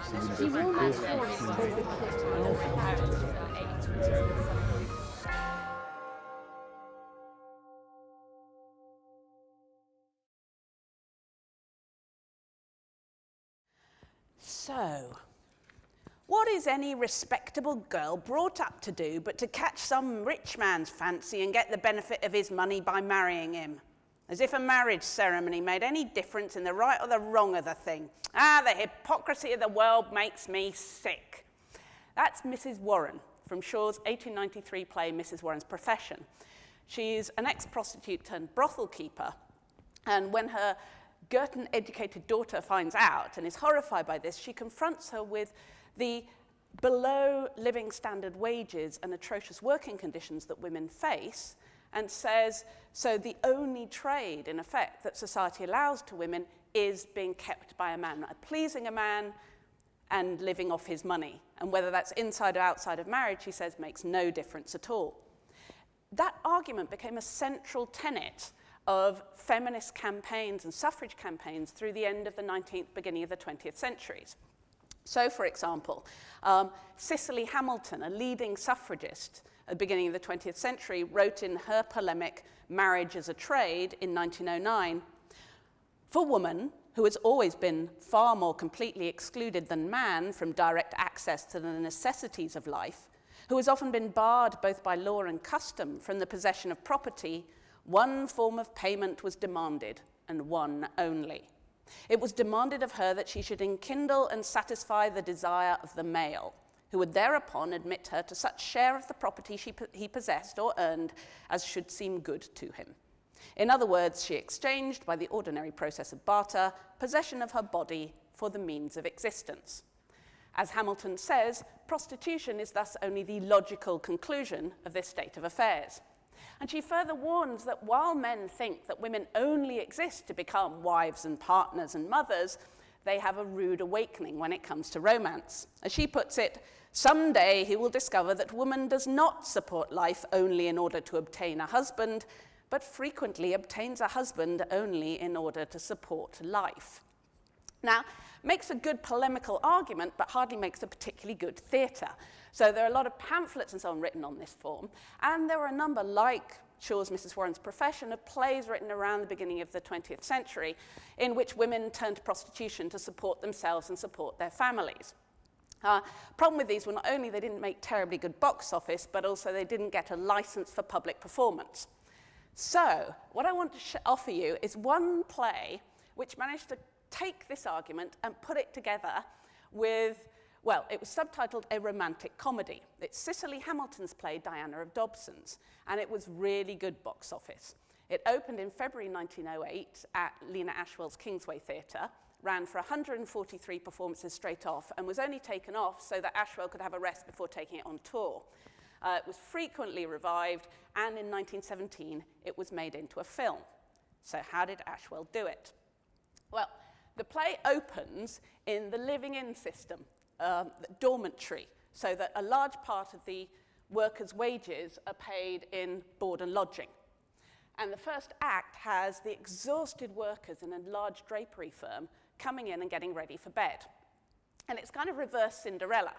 She will not So, what is any respectable girl brought up to do but to catch some rich man's fancy and get the benefit of his money by marrying him? As if a marriage ceremony made any difference in the right or the wrong of the thing. Ah, the hypocrisy of the world makes me sick. That's Mrs. Warren from Shaw's 1893 play, Mrs. Warren's Profession. She's an ex-prostitute turned brothel keeper, and when her Girton-educated daughter finds out and is horrified by this, she confronts her with the below living standard wages and atrocious working conditions that women face, and says, so the only trade, in effect, that society allows to women is being kept by a man, pleasing a man and living off his money. And whether that's inside or outside of marriage, she says, makes no difference at all. That argument became a central tenet of feminist campaigns and suffrage campaigns through the end of the 19th, beginning of the 20th centuries. So, for example, Cicely Hamilton, a leading suffragist at the beginning of the 20th century, wrote in her polemic Marriage as a Trade in 1909, "For woman, who has always been far more completely excluded than man from direct access to the necessities of life, who has often been barred both by law and custom from the possession of property, one form of payment was demanded, and one only. It was demanded of her that she should enkindle and satisfy the desire of the male, who would thereupon admit her to such share of the property he possessed or earned as should seem good to him. In other words, she exchanged, by the ordinary process of barter, possession of her body for the means of existence." As Hamilton says, prostitution is thus only the logical conclusion of this state of affairs. And she further warns that while men think that women only exist to become wives and partners and mothers, they have a rude awakening when it comes to romance. As she puts it, "Someday he will discover that woman does not support life only in order to obtain a husband, but frequently obtains a husband only in order to support life." Now, makes a good polemical argument, but hardly makes a particularly good theatre. So there are a lot of pamphlets and so on written on this form, and there were a number, like Shaw's Mrs. Warren's Profession, of plays written around the beginning of the 20th century in which women turned to prostitution to support themselves and support their families. Problem with these were not only they didn't make terribly good box office, but also they didn't get a license for public performance. So what I want to offer you is one play which managed to take this argument and put it together with, well, it was subtitled A Romantic Comedy. It's Cicely Hamilton's play, Diana of Dobson's, and it was really good box office. It opened in February 1908 at Lena Ashwell's Kingsway Theatre, ran for 143 performances straight off, and was only taken off so that Ashwell could have a rest before taking it on tour. It was frequently revived, and in 1917 it was made into a film. So how did Ashwell do it? Well, the play opens in the living-in system, the dormitory, so that a large part of the workers' wages are paid in board and lodging. And the first act has the exhausted workers in a large drapery firm coming in and getting ready for bed. And it's kind of reverse Cinderella.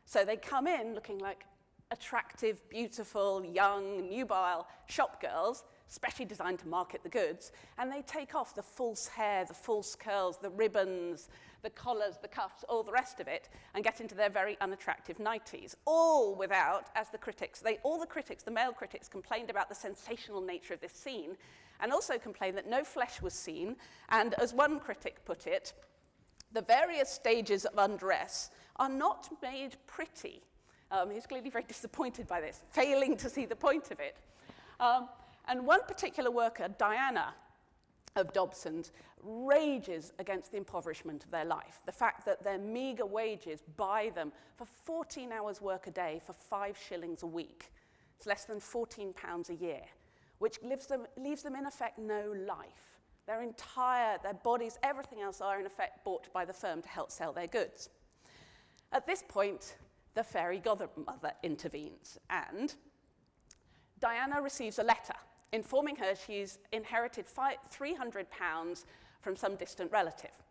So they come in looking like attractive, beautiful, young, nubile shop girls, specially designed to market the goods, and they take off the false hair, the false curls, the ribbons, the collars, the cuffs, all the rest of it, and get into their very unattractive nighties, all without, as the critics, the male critics, complained about the sensational nature of this scene, and also complained that no flesh was seen, and as one critic put it, the various stages of undress are not made pretty. He's clearly very disappointed by this, failing to see the point of it. And one particular worker, Diana of Dobson's, rages against the impoverishment of their life, the fact that their meager wages buy them for 14 hours work a day for 5 shillings a week. It's less than £14 a year, which leaves them in effect no life. Their bodies, everything else are in effect bought by the firm to help sell their goods. At this point, the fairy godmother intervenes, and Diana receives a letter informing her she's inherited £300 from some distant relative.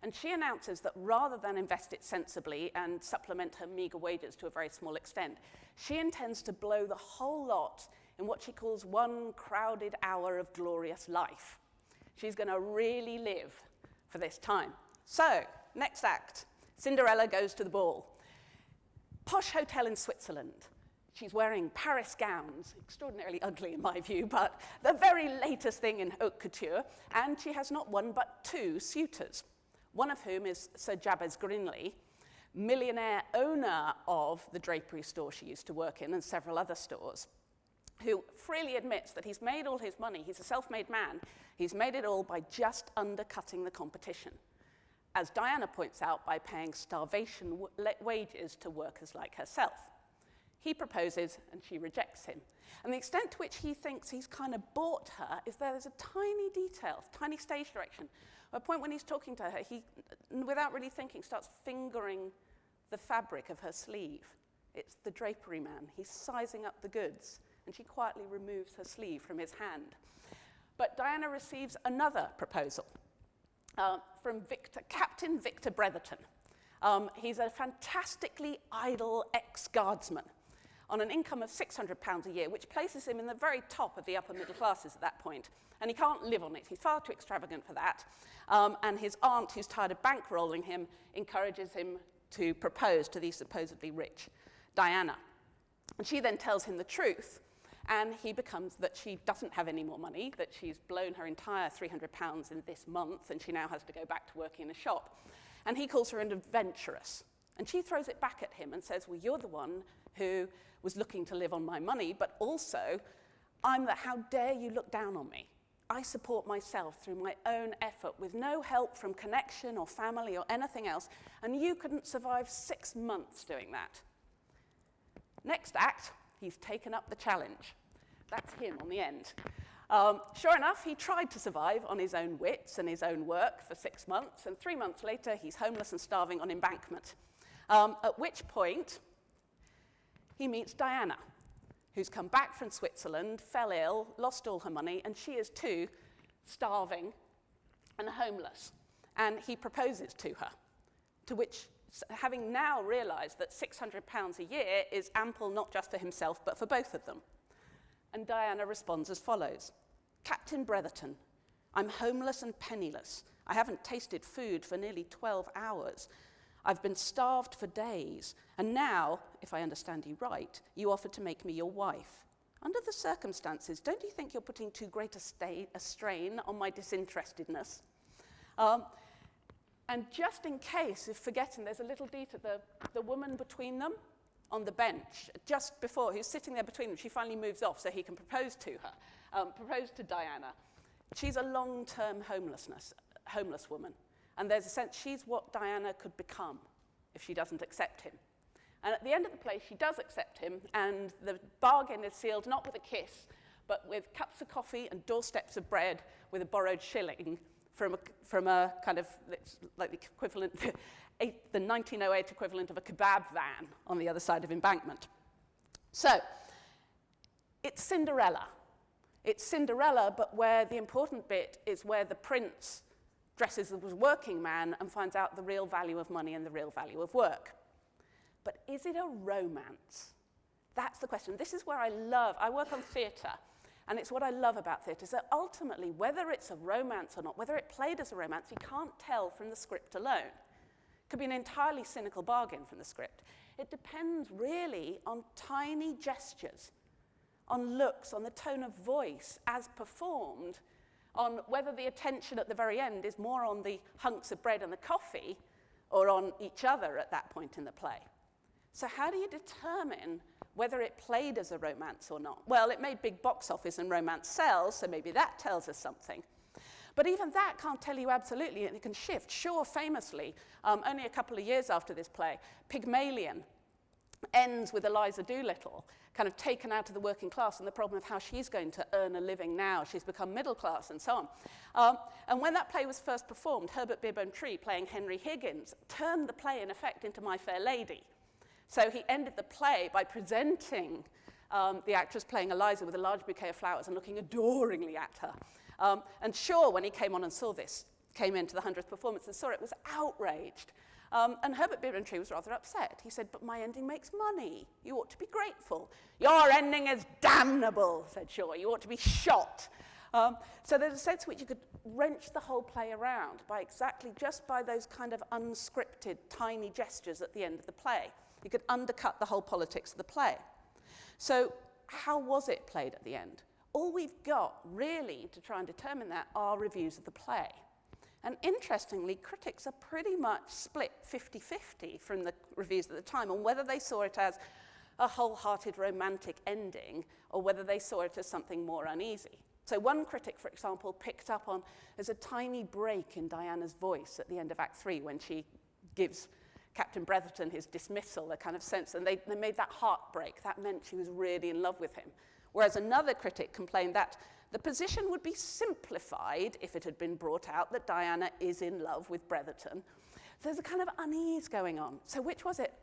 And she announces that rather than invest it sensibly and supplement her meager wages to a very small extent, she intends to blow the whole lot in what she calls one crowded hour of glorious life. She's going to really live for this time. So, next act, Cinderella goes to the ball. Posh hotel in Switzerland. She's wearing Paris gowns, extraordinarily ugly in my view, but the very latest thing in haute couture, and she has not one but two suitors, one of whom is Sir Jabez Grinley, millionaire owner of the drapery store she used to work in and several other stores, who freely admits that he's made all his money, he's a self-made man, he's made it all by just undercutting the competition. As Diana points out, by paying starvation wages to workers like herself. He proposes and she rejects him. And the extent to which he thinks he's kind of bought her is there's a tiny detail, tiny stage direction. At a point when he's talking to her, he, without really thinking, starts fingering the fabric of her sleeve. It's the drapery man. He's sizing up the goods, and she quietly removes her sleeve from his hand. But Diana receives another proposal from Captain Victor Bretherton. He's a fantastically idle ex-guardsman on an income of £600 a year, which places him in the very top of the upper middle classes at that point. And he can't live on it. He's far too extravagant for that. And his aunt, who's tired of bankrolling him, encourages him to propose to the supposedly rich Diana. And she then tells him the truth. And he becomes that she doesn't have any more money, that she's blown her entire £300 in this month, and she now has to go back to working in a shop. And he calls her an adventuress. And she throws it back at him and says, well, you're the one who was looking to live on my money, but also, how dare you look down on me? I support myself through my own effort with no help from connection or family or anything else, and you couldn't survive 6 months doing that. Next act, he's taken up the challenge. That's him on the end. Sure enough, he tried to survive on his own wits and his own work for 6 months, and 3 months later, he's homeless and starving on embankment. At which point, he meets Diana, who's come back from Switzerland, fell ill, lost all her money, and she is too starving and homeless. And he proposes to her, to which, having now realized that £600 a year is ample not just for himself, but for both of them. And Diana responds as follows. Captain Bretherton, I'm homeless and penniless. I haven't tasted food for nearly 12 hours. I've been starved for days. And now, if I understand you right, you offer to make me your wife. Under the circumstances, don't you think you're putting too great a strain on my disinterestedness? And just in case, if forgetting, there's a little detail, the woman between them on the bench, just before, who's sitting there between them, she finally moves off so he can propose to her, propose to Diana. She's a long-term homeless woman. And there's a sense she's what Diana could become if she doesn't accept him. And at the end of the play, she does accept him, and the bargain is sealed not with a kiss, but with cups of coffee and doorsteps of bread with a borrowed shilling from a kind of, it's like the equivalent, the 1908 equivalent of a kebab van on the other side of embankment. So, it's Cinderella. It's Cinderella, but where the important bit is where the prince dresses as a working man and finds out the real value of money and the real value of work. But is it a romance? That's the question. This is where I work on theatre, and it's what I love about theatre, is that ultimately, whether it's a romance or not, whether it played as a romance, you can't tell from the script alone. It could be an entirely cynical bargain from the script. It depends really on tiny gestures, on looks, on the tone of voice as performed, on whether the attention at the very end is more on the hunks of bread and the coffee or on each other at that point in the play. So how do you determine whether it played as a romance or not? Well, it made big box office and romance sells, so maybe that tells us something. But even that can't tell you absolutely, and it can shift. Shaw famously, only a couple of years after this play, Pygmalion ends with Eliza Doolittle, kind of taken out of the working class and the problem of how she's going to earn a living now. She's become middle class and so on. And when that play was first performed, Herbert Beerbohm-Tree, playing Henry Higgins, turned the play, in effect, into My Fair Lady. So he ended the play by presenting the actress playing Eliza with a large bouquet of flowers and looking adoringly at her. And Shaw, when he came on and saw this, came into the 100th performance and saw it, was outraged. And Herbert Bibbentry was rather upset. He said, but my ending makes money. You ought to be grateful. Your ending is damnable, said Shaw. You ought to be shot. So there's a sense in which you could wrench the whole play around just by those kind of unscripted, tiny gestures at the end of the play. You could undercut the whole politics of the play. So how was it played at the end? All we've got, really, to try and determine that are reviews of the play. And interestingly, critics are pretty much split 50-50 from the reviews at the time on whether they saw it as a wholehearted romantic ending or whether they saw it as something more uneasy. So one critic, for example, picked up on there's a tiny break in Diana's voice at the end of Act 3 when she gives Captain Bretherton his dismissal, a kind of sense, and they made that heartbreak. That meant she was really in love with him. Whereas another critic complained that the position would be simplified if it had been brought out that Diana is in love with Bretherton. There's a kind of unease going on. So which was it?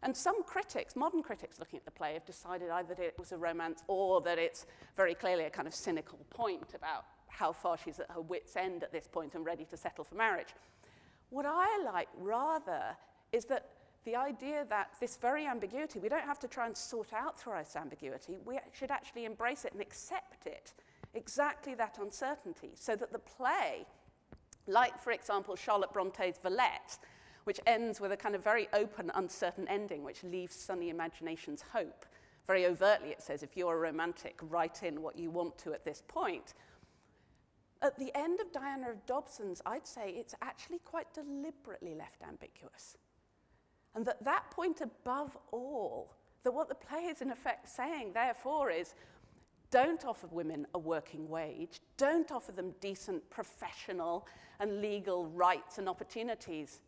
And some critics, modern critics looking at the play, have decided either that it was a romance or that it's very clearly a kind of cynical point about how far she's at her wit's end at this point and ready to settle for marriage. What I like rather is that the idea that this very ambiguity, we don't have to try and sort out through this ambiguity, we should actually embrace it and accept it, exactly that uncertainty, so that the play, like, for example, Charlotte Bronte's Villette, which ends with a kind of very open, uncertain ending, which leaves sunny imaginations hope. Very overtly it says, if you're a romantic, write in what you want to at this point. At the end of Diana of Dobson's, I'd say it's actually quite deliberately left ambiguous. And that point above all, that what the play is in effect saying, therefore, is don't offer women a working wage, don't offer them decent professional and legal rights and opportunities.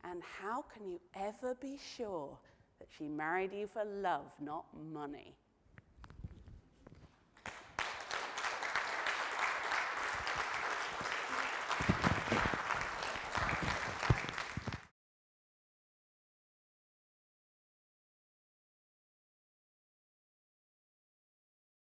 And how can you ever be sure that she married you for love, not money?